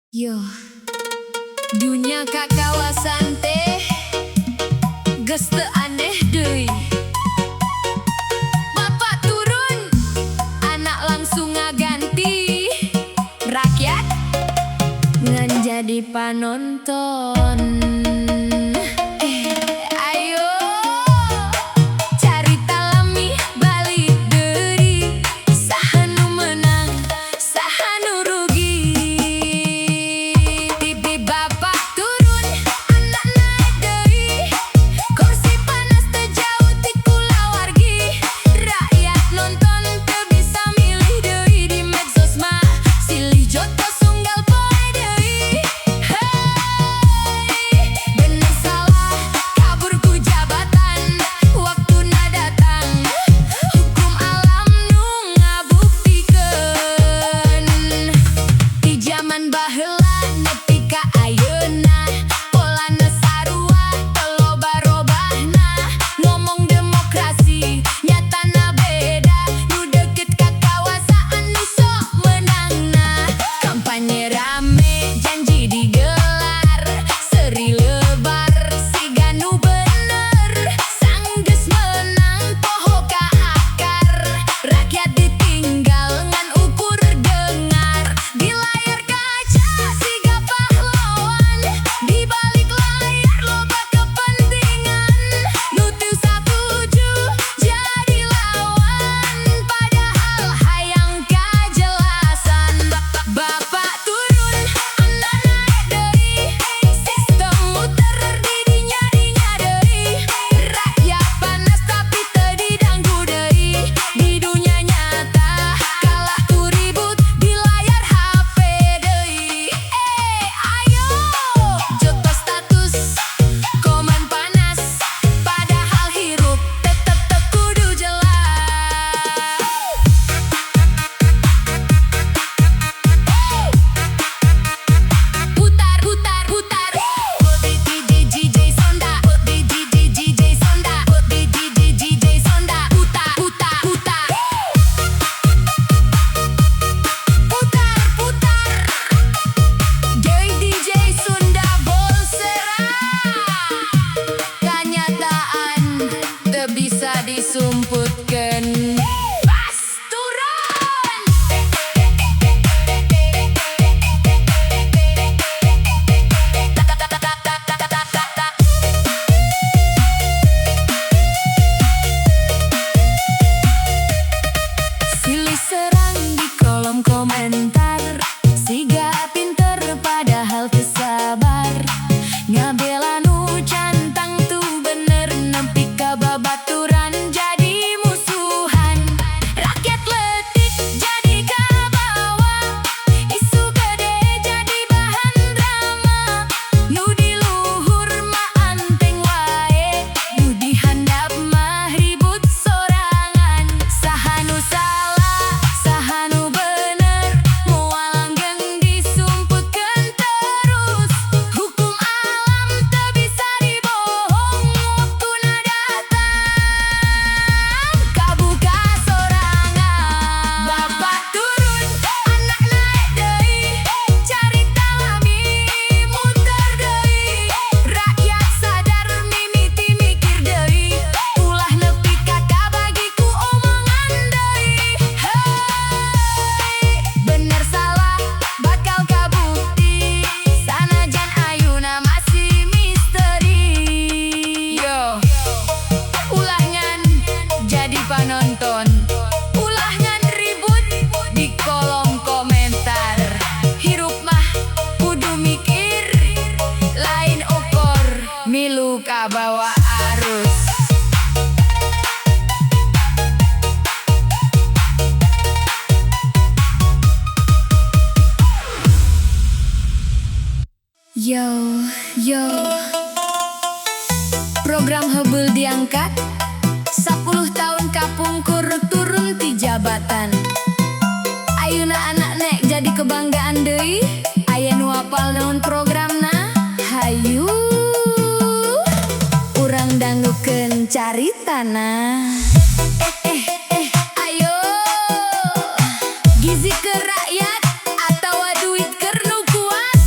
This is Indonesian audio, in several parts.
Yo, dunia ka kawasan teh geus teu aneh deui. Bapak turun, anak langsung ngaganti. Rakyat ngan jadi panonton. Ayo carita lami balik deui. Saha nu menang, saha nu rugi. Bibi bapak turun, anak naik deui. Kursi panas teu jauh ti kulawargi. Rakyat nonton teu bisa milih deui di medsos mah. Silih jotos unggal poe deui. Hey, bener salah kabur ku jabatan. Waktuna datang, hukum alam nu ngabuktikeun. Di zaman baheula nepi ka ayeuna, polana sarua teu loba-robahna. Ngomong demokrasi nyatana beda, nu deukeut ka kawasaan nu sok menangna. Kampanye rame, janji digelar, seri lebar siga nu bener. Sanggeus menang poho ka akar, rakyat ditinggal ngan ukur dengar. Di layar kaca siga pahlawan, di balik layar loba kepentingan. Nu teu satuju jadi lawan, padahal hayang kajelasan. Bapak turun, anak naik deui. Sistem muter di dinya deui. Rakyat panas tapi teu didanggu deui. Di dunia nyata kalah ku ribut di layar HP deui. Ayo jotos status komen panas, padahal hirup tetep teu kudu jelas. Putar putar putar, DJ Sonda, DJ Sonda, DJ Sonda, putar putar putar. Putar putar, DJ Sunda Bolsera. Kenyataan teu bisa disumputkeun. Pas turun. Silih serang di kolom komentar, siga pinter padahal teu sabar. Ngabela nu cantang tuh bener, nepi ka babaturan jadi musuhan. Rakyat letik jadi kabawa, isu gede jadi bahan drama. Nu di luhur mah anteng wae, nu di handap mah ribut sorangan. Saha nu salah, saha nu bener, moal langgeng disumputkeun terus. Hukum alam teu bisa dibohong, waktuna datang kabuka sorangan. Bapak turun, anak naik deui. Carita lami muter deui. Rakyat sadar mimiti mikir deui. Ulah nepi ka kabagiku omongan deui. Hey, bener salah bakal kabukti, sanajan ayeuna masih misteri. Yo, ulah ngan jadi panonton, ulah ngan ribut di kolom komentar. Hirup mah kudu mikir, lain ukor milu kabawa arus. Yo, program hebeul diangkat, 10 tahun kapungkur turun ti jabatan. Ayeuna anak nek jadi kebanggaan deui. Aya nu apal naon programna? Hayu urang dangdukeun caritana. Ayo gizi ke rakyat atawa duit keur nu kuat.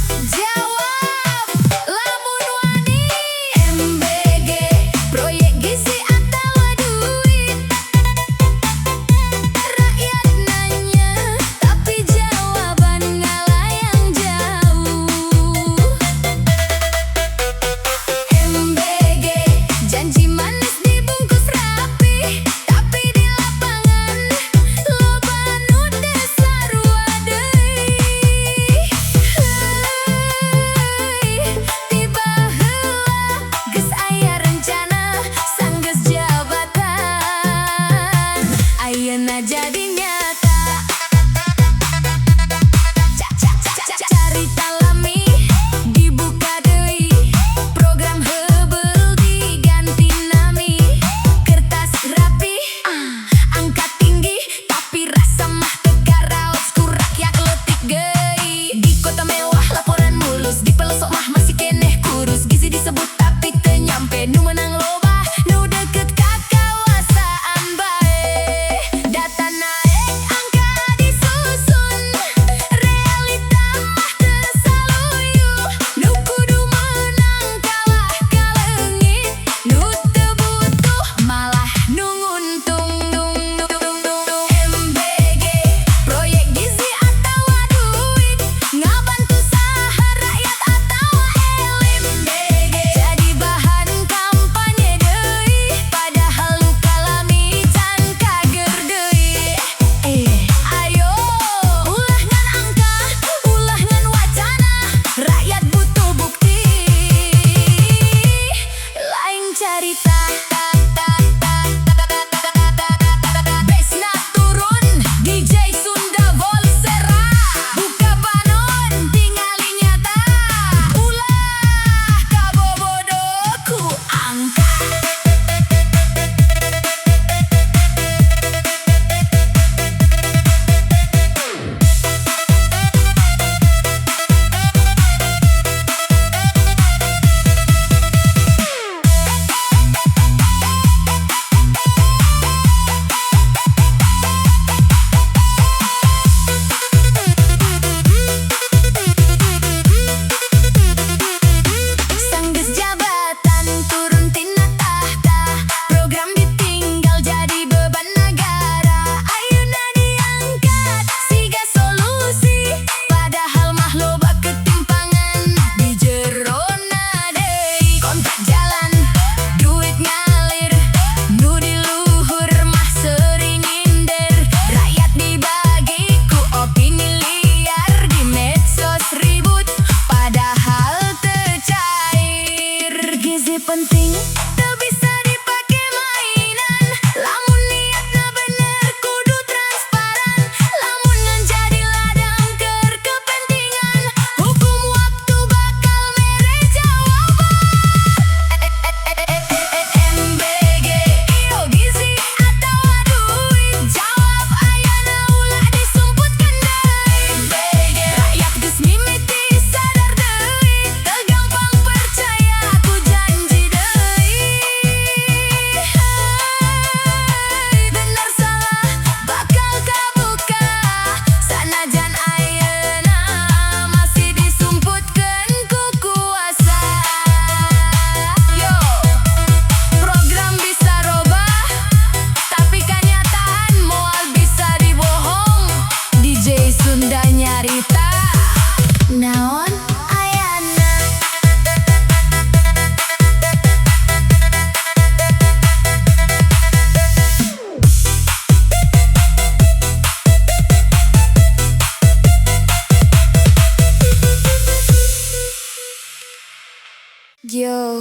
Yo,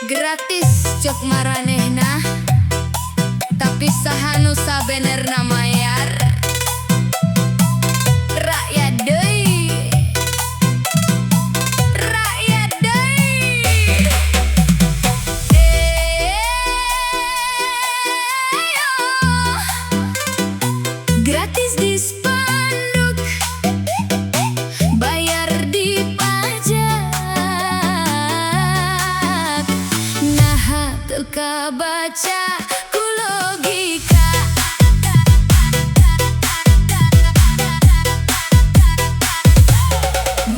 gratis cek maranehna, tapi sahanu sabenerna mayar. Rakyat deui, rakyat deui. Gratis di spanduk, bayar di pajak. Nah, teu baca ku logika.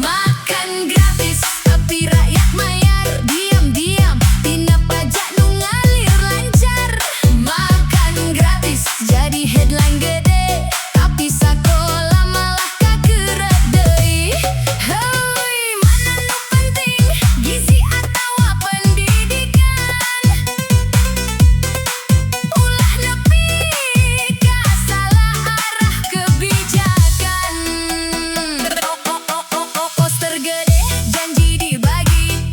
Makan gratis tapi rakyat mayar. Diam-diam tina pajak nu ngalir lancar. Makan gratis jadi headline gede, tapi sakola malah kakeureut deui. Heuy, mana nu penting, gizi atawa pendidikan? Ulah nepi ka salah arah kebijakan. Poster gede janji dibagi,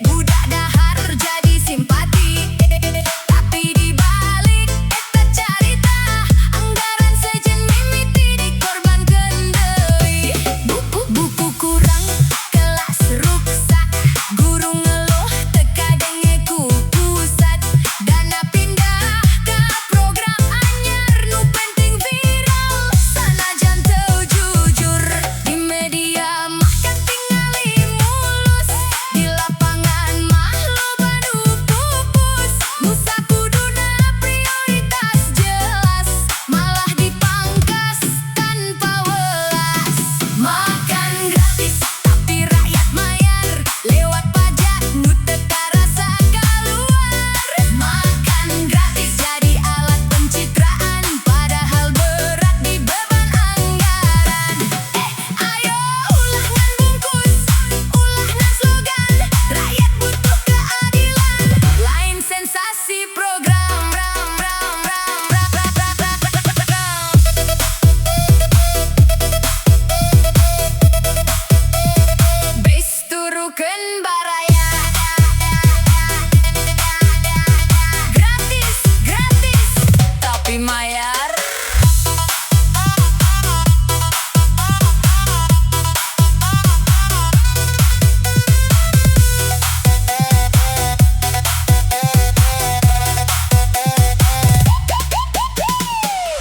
budak dahar jadi simpati. Tapi dibalik eta carita, anggaran sejen mimiti dikorbankeun deui. Buku kurang, kelas ruksak, guru ngeluh teka denge ku pusat. Dana pindah ka program anyar nu penting viral, sanajan teu jujur. Di media mah katingali mulus, di lapangan mah loba nu pupus. Nusa kuduna prioritas jelas, malah dipangkas tanpa welas. Makan gratis tapi rakyat mayar, lewat pajak nu teu karasa kaluar. Makan gratis jadi alat pencitraan, padahal berat di beban anggaran. Ayo ulah ngan bungkus, ulah ngan slogan, rakyat butuh keadilan. Lain sensasi program. Bis turukeun baraya. Gratis, gratis, tapi mayar.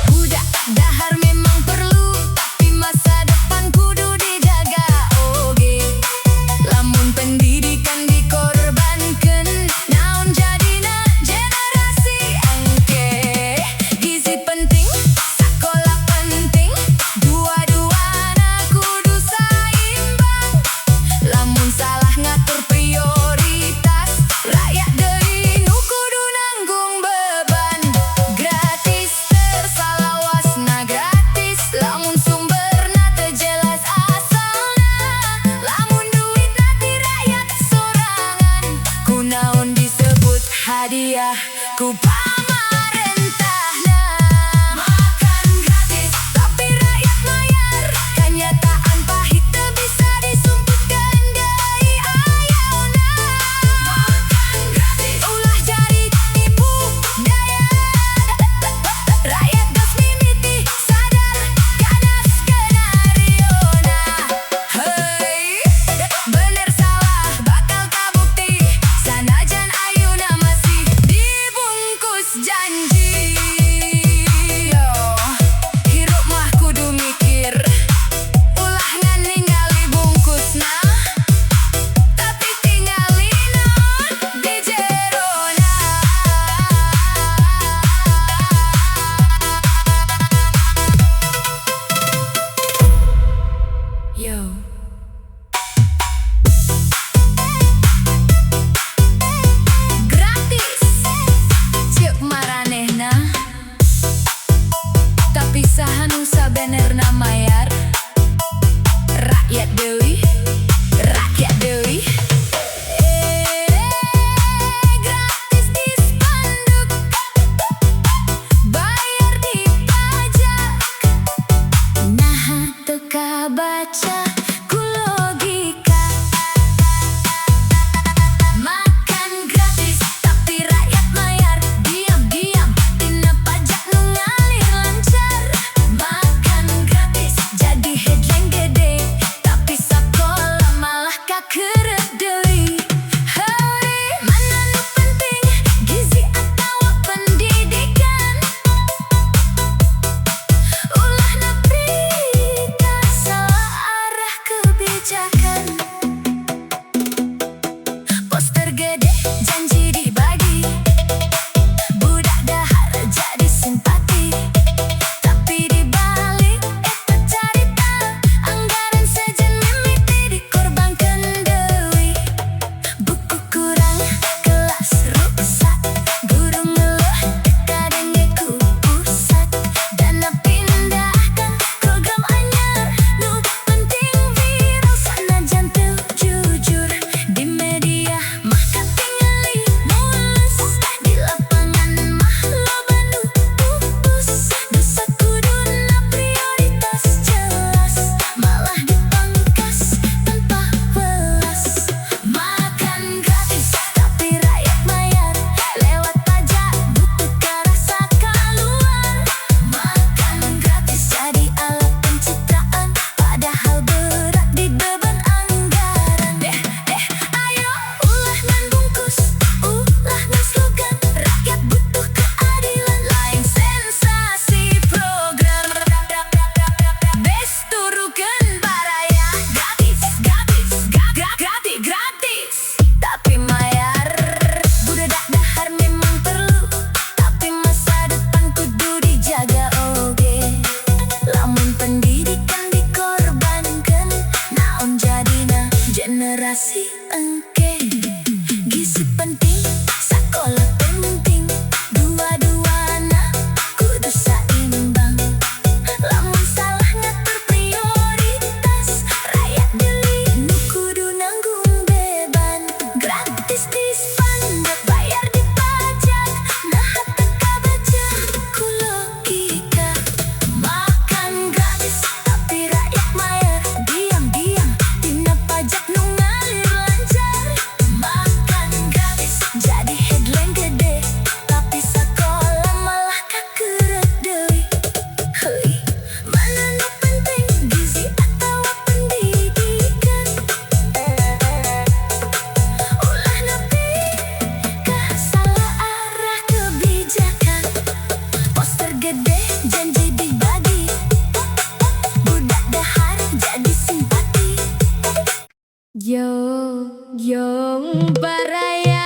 Budak dahar memang perlu, tapi masa depan kudu dijaga oge. Lamun pendidikan dikorbankeun, naon jadina generasi engke. Gizi penting, sakola penting, dua-duana kudu saimbang. Lamun salah ngatur prioritas, rakyat deui nu kudu nanggung beban. Gratis tersalawasna gratis, lamun sumberna teu jelas asalna. Lamun duitna ti rakyat sorangan, kunaon disebut hadiah ku pamarentahna. Makan gratis tapi rakyat mayar, kenyataan pahit teu bisa disumputkeun deui ayeuna. Makan gratis ulah jadi tipu daya, rakyat geus mimiti sadar kana skenariona. Heuy, bener salah bakal kabukti, sanajan ayeuna masih dibungkus janji. Yo, hirup mah kudu mikir, ulah ngan ningali bungkusna, tapi tingali naon di jerona. Yo, gratis cek maranehna, tapi sahanu sabenerna mayar. Rakyat deui, rakyat deui. Gratis di spanduk, bayar di pajak. Nah, teu kabaca ku logika. generasi engke. Gizi penting, sakola penting, dua-duana kudu saimbang. Lamun salah ngatur prioritas, rakyat deui nu kudu nanggung beban. Gratis dispan, bayar di pajak, nah teka baca ku logika. Makan gratis tapi rakyat mayar, diam-diam tina pajak nu ngalir lancar. Makan gratis jadi headline gede, tapi sakola malah kakeureut deui. Heuy, mana nu penting, gizi atawa pendidikan? Ulah nepi ka salah arah kebijakan. Poster gede janji dibagi, budak dahar jadi simpati. Yo baraya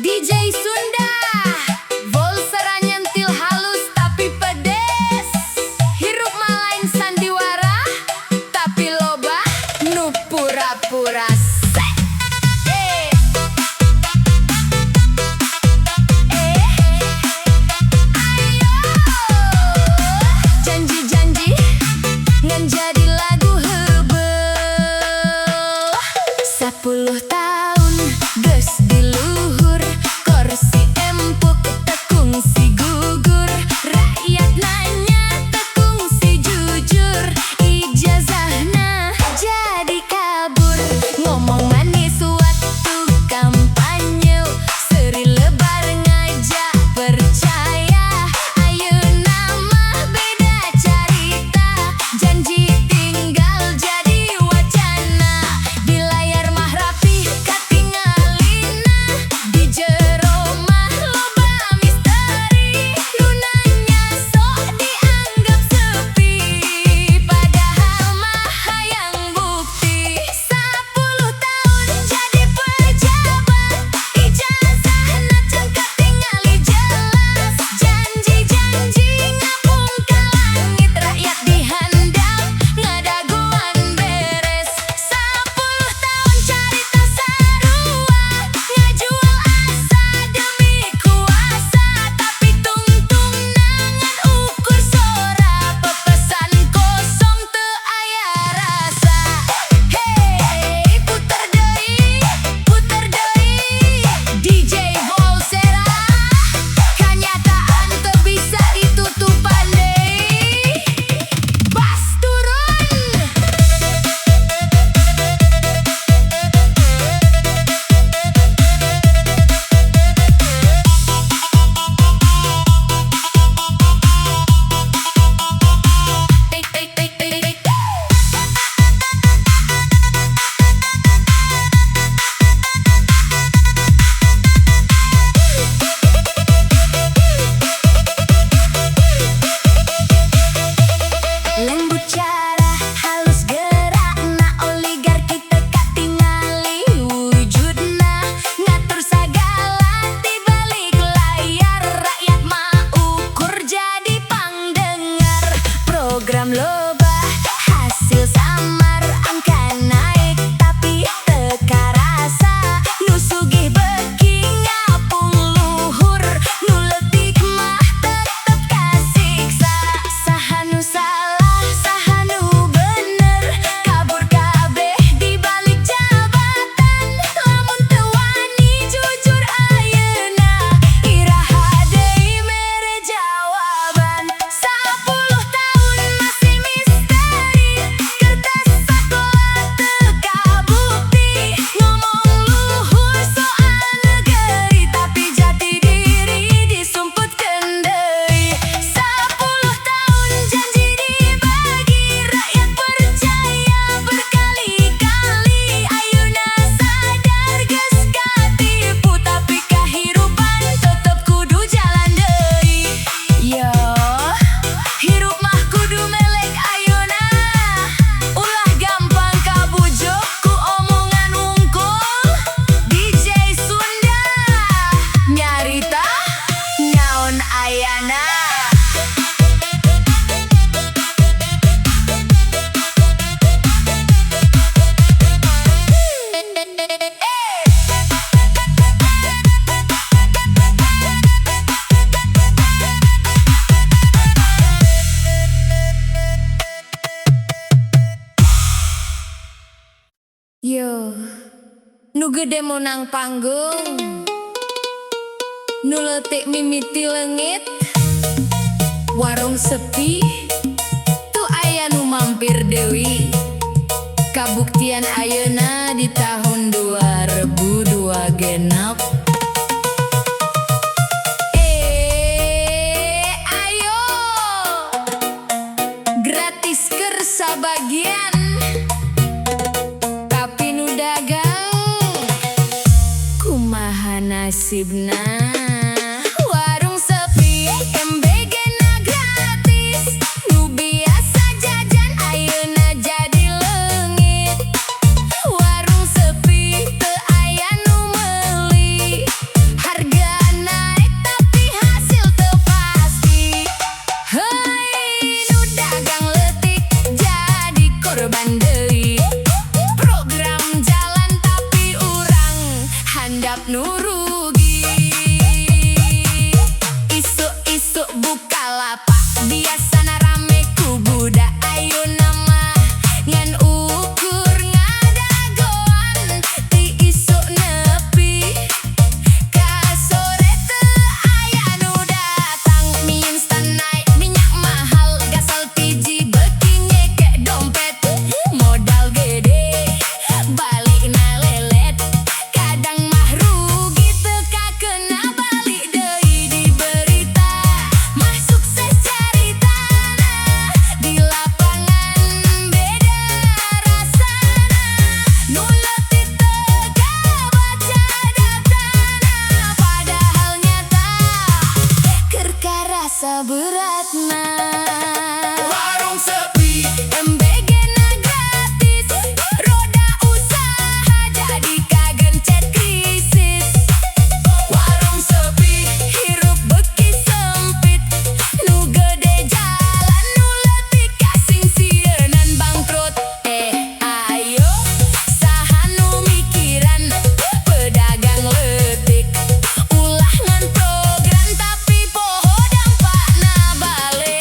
DJ Sunda, Volsera nyentil halus tapi pedes. Hirup malain sandiwara, tapi loba nu pura-pura sek. Ayo, janji-janji ngan jadi lagu heubeul. 10 tahun geus di luhur, kursi empuk tekung si gugur. Rakyat nanya tekung si jujur, ijazahna jadi kabur. Ngomong manis waktu kampanye, seri lebar ngajak percaya. Ayeuna mah beda carita, janji tinggal jadi wacana. Di layar mah rapi katingalina, di jero mah loba misteri. Nu nanya sok dianggap sepi, padahal mah hayang bukti. 10 tahun jadi pejabat, ijazahna can katingali jelas. Janji-janji ngapung ka langit, rakyat dihandap ngadaguan beres. 10 tahun carita sarua, ngajual asa demi kuasa, tapi tungtung nangan ukur sora. Pepesan kosong teu aya rasa. Hey, puter deui DJ Volsera, kanyataan teu bisa ditutupan deui. Bas turun. Lembut cara halus gerakna, oligarki teu katingali wujudna. Ngatur sagala di balik layar, rakyat mah ukur jadi pangdengar. Program loba hasil samar, angka naik tapi teu karasa. Nu sugih beuki ngapung luhur, nu leutik mah tetep kasiksa. Saha nu salah, saha nu bener, kabur kabeh di balik jabatan. Lamun teu wani jujur ayeuna, iraha deui mere jawaban. 10 tahun masih gede menang panggung, nu leutik mimiti leungit. Warung sepi tu aya nu mampir deui. Kabuktian ayeuna di tahun 2002 genep. Ayo gratis keur sabagian, tapi nu dagang kumaha nasibna. Warung sepi MBG na gratis, nu biasa jajan ayeuna jadi leungit. Warung sepi teu aya nu meuli, harga naek tapi hasil teu pasti. Heuy nu dagang leutik jadi korban deui. Program jalan tapi urang handap nu rugi. Isuk-isuk Bukalapak biasana rame ku budak. Ayeuna mah ngan ukur ngadagoan, ti isuk nepi ka sore teu aya nu datang. Mie instan naik, minyak mahal, gas LPG beuki nyeke dompet. Modal gede balikna lelet, kadang mah rugi teu kakena balik deui di berita. Mah sukses caritana di lapangan beda rasana. Nu leutik teu kabaca datana, padahal nyata keur karasa beratna. Warung sepi MBG na gratis, roda usaha jadi kagencet krisis. Warung sepi hirup beuki sempit, nu gede jalan nu leutik kasing sieun bangkrut. Ayo saha nu mikiran pedagang leutik, ulah ngan program tapi poho dampakna bale.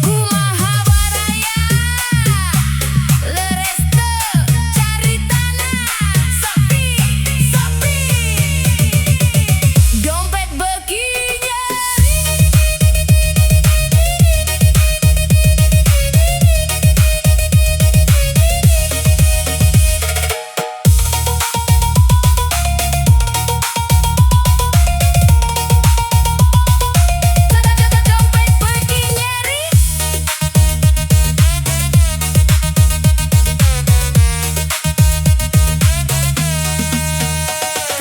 Kumaha baraya leres teu caritana, sepi dompet beuki nyeri. Dompet beuki nyeri.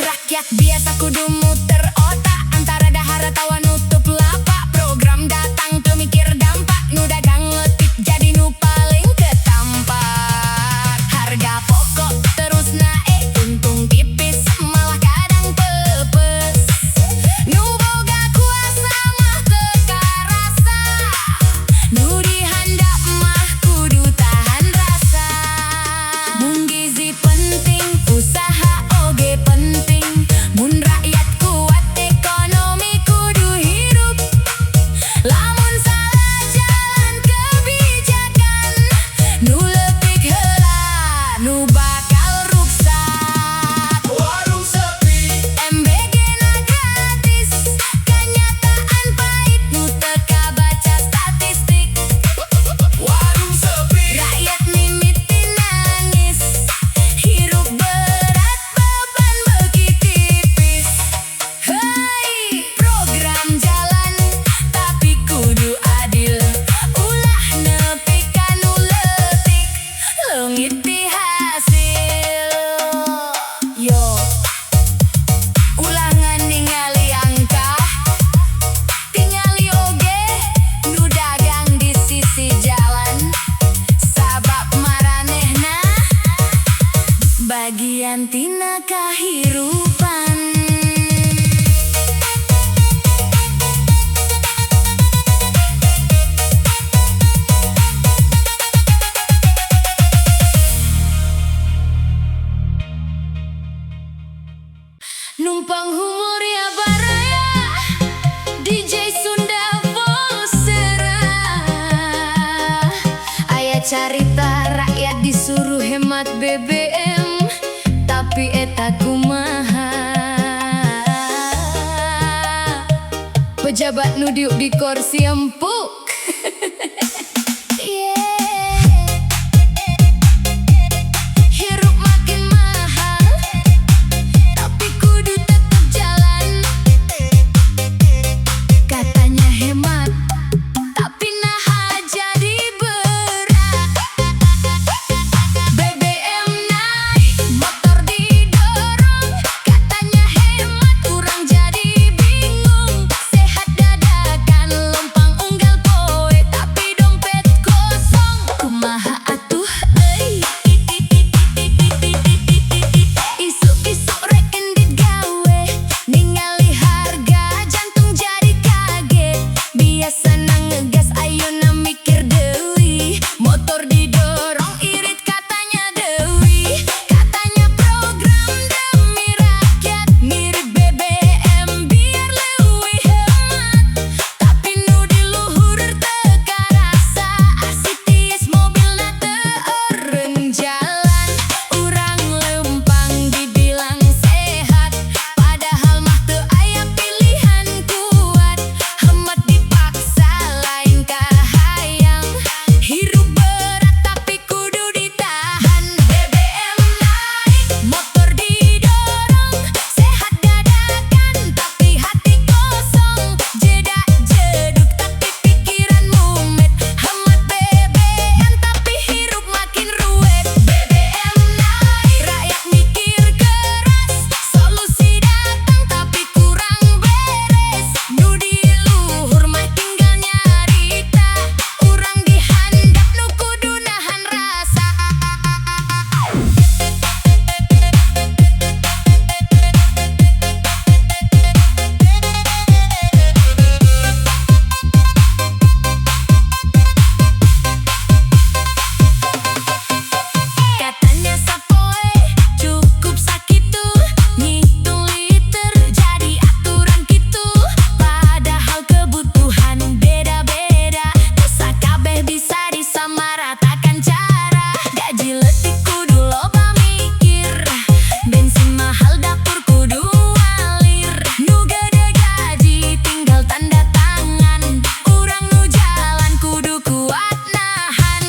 Rakyat biasa kudu muter otak, antara dahar tawa nutup lapak. Program datang teu mikir dampak, nu dagang leutik jadi nu paling ketampak. Harga pokok terus naek, untung tipis malah kadang pepes. Nu boga kuasa mah teu karasa, nu dihandap mah kudu tahan rasa. Mun gizi penting, usaha oge penting. Mun rakyat kuat, ekonomi kudu hirup. Lamun salah jalan kebijakan, nu leutik heula nu bakal ruksak. Warung sepi MBG na gratis, kenyataan pahit nu teu kabaca statistik. Warung sepi rakyat mimiti nangis, hirup berat beban beuki tipis. Heuy program jalan tapi kudu adil, ulah nepi ka nu leutik, leungit di hasil. Yo ulangan ningali angka, tingali oge nu dagang di sisi jalan, sabab maranehna bagian tina kahirupan. Numpang humor ya baraya, DJ Sunda Volsera. Aya carita hemat BBM, tapi eta kumaha pejabat nu diuk di kursi empuk. Hirup makin mahal, tapi kudu tetep jalan. Katanya hemat, tapi naha jadi berat. BBM naik, motor didorong. Katanya hemat, urang jadi bingung. Sehat dadakan, lempang unggal poe, tapi dompet kosong. Kumaha atuh euy? Isuk-isuk rek endit gawe, ningali harga jantung jadi kaget. Biasana ngegas ayeuna mikir deui, motor didorong irit katanya deui. Katanya program demi rakyat, ngirit BBM biar leuwih hemat. Tapi nu di luhur teu karasa, asitis mobilna teu eureun jalan. Urang lempang dibilang sehat, padahal mah teu aya pilihan kuat. Hemat dipaksa lain kahayang, hirup berat tapi kudu ditahan. BBM naik, motor didorong. Sehat dadakan tapi hati kosong. Jedak jeduk tapi pikiran mumet. Hemat BBM tapi hirup makin ruwet. BBM naik, rakyat mikir keras. Solusi datang tapi kurang beres. Nu di luhur mah tinggal nyarita, urang di handap nu kudu nahan rasa. Katanya sapoe cukup sakitu, ngitung liter jadi aturan kitu. Padahal kebutuhan beda-beda, teu sakabeh bisa disamaratakan cara. Gaji leutik kudu loba mikir, bensin mahal dapur kudu walir. Nu gede gaji tinggal tanda tangan, urang nu jalan kudu kuat nahan.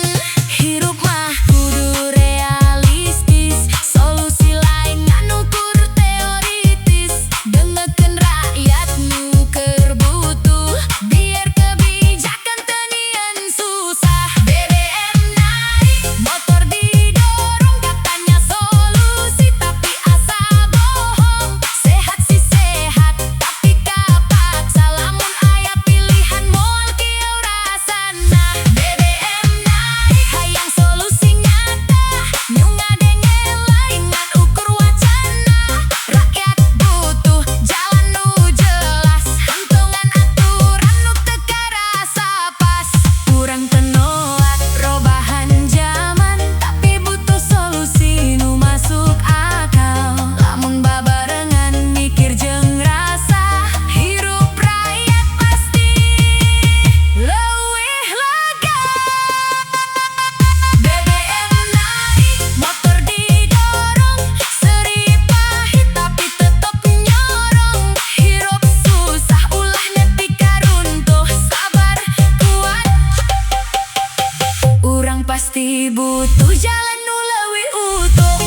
Hirup mah kudu realistis, solusi lain nganukur teoritis. Dengekeun rakyat nu keur butuh, biar kebijakan teu nieun susah. BBM naik, motor didorong. Katanya solusi tapi asa bohong. Sehat sih sehat, tapi kapaksa. Lamun aya pilihan moal kieu rasana. BBM naik, hayang solusi nyata, nu ngadenge lain ngan ukur wacana. Rakyat butuh jalan nu jelas, hantungan aturan nu teu karasa pas. Urang teu nolak perubahan zaman, tapi butuh solusi nu masuk akal. Lamun babarengan mikir jeung rasa, hirup rakyat pasti leuwih lega. BBM naik, motor didorong. Seri pahit tapi tetep nyorong. Hirup susah ulah nepi karuntuh, sabar kuat. Urang pasti butuh jalan nu leuwih utuh.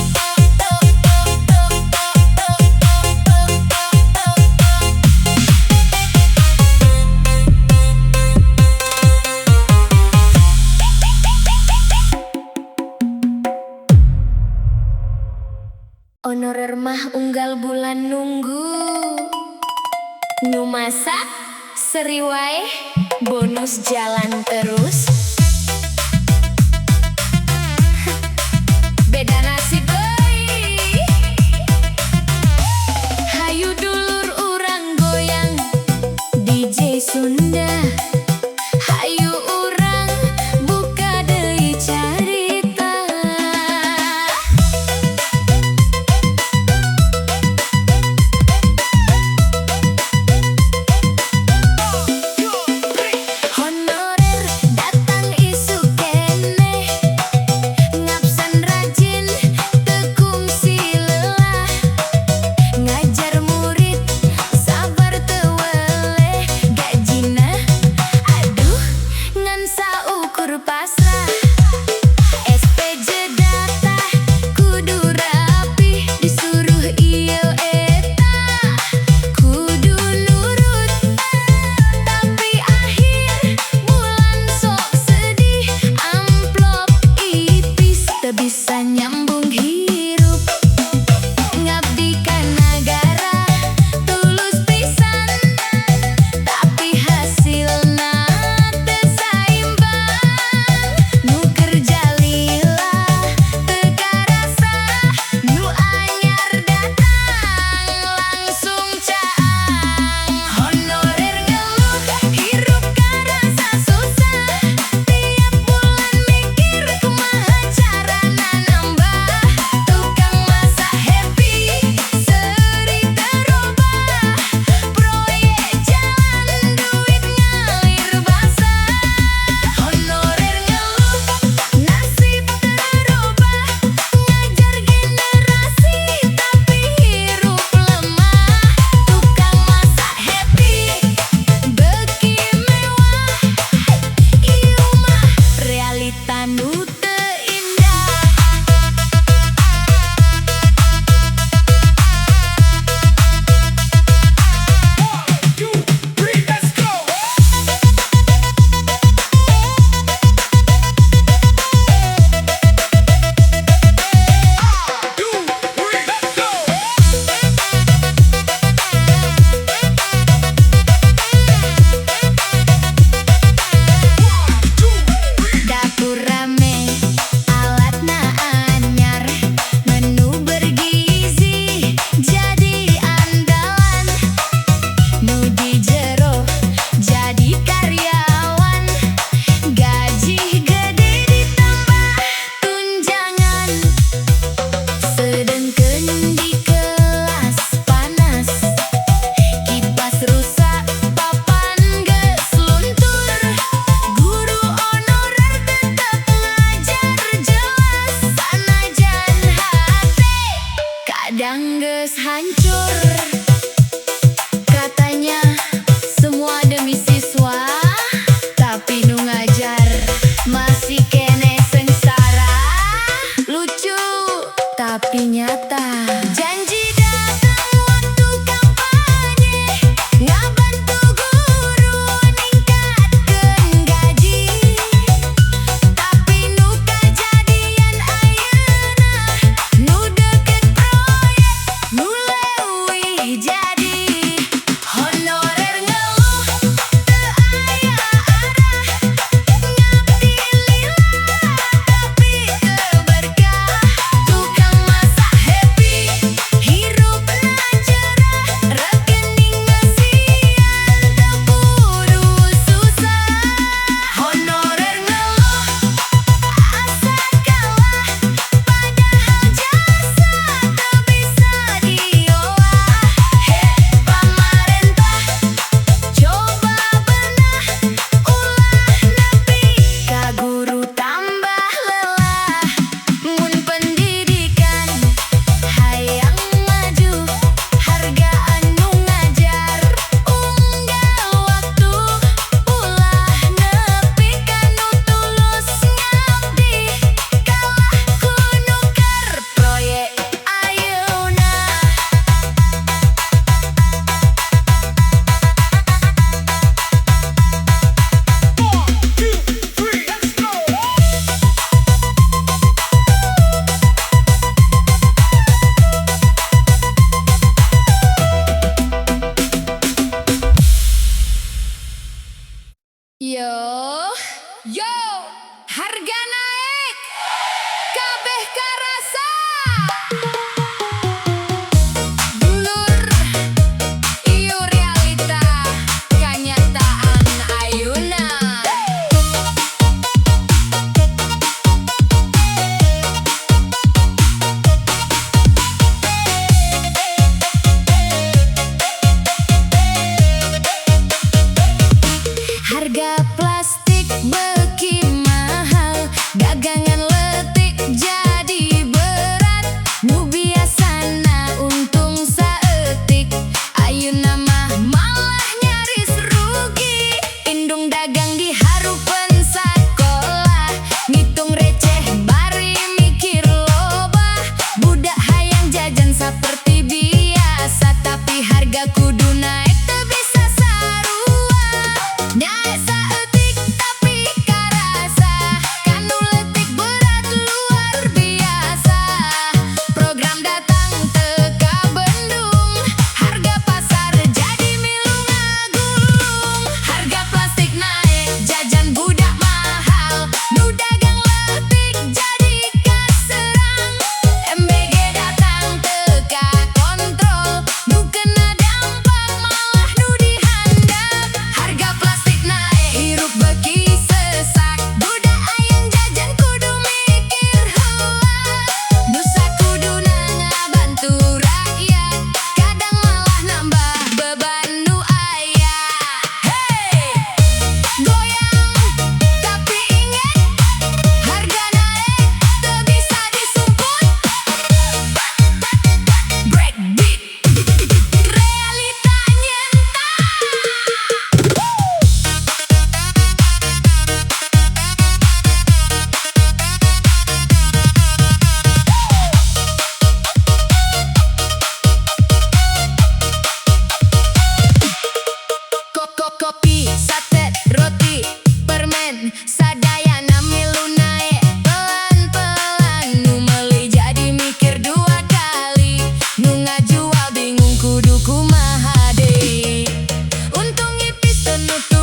Honorer mah unggal bulan nunggu, nu masak seri wae bonus jalan terus. Beda nasib euy. Hayu dulur urang goyang DJ Sunda. Hayu urang buka deui carita. Honorer datang Yo, yo, harga naik, kabeh karasa. Dulur, ieu realita, kanyataan ayeuna. Harga plastik beki mahal, dagangan letik jadi berat. Nu biasana untung saeutik, ayeuna mah malah nyaris rugi. Indung dagang diharupeun sakolah, ngitung receh bari mikir loba. Budak hayang jajan saperti biasa, tapi harga kudu naik teu bisa sarua. Naik saeutik tapi karasa, kanu leutik berat luar biasa. Program datang teu ka bendung, harga pasar jadi milu ngagulung. Harga plastik naik, jajan budak mahal, nu dagang leutik jadi kaserang. MBG datang teu ka kontrol, nu kena dampak malah nu dihandap. Harga plastik naik, hirup beki sesak, budak ayang jajan kudu mikir heula. Nu sakuduna ngabantu rakyat, kadang malah nambah beban nu aya. Hey, goyang tapi inget, harga naik teu bisa disumput. Breakbeat, realita nyata. Kopi, sate, roti, permen, sadayana milu naik pelan-pelan. Nu meuli jadi mikir dua kali, nu ngajual bingung kudu kumaha deui. Untung ipis teu nutup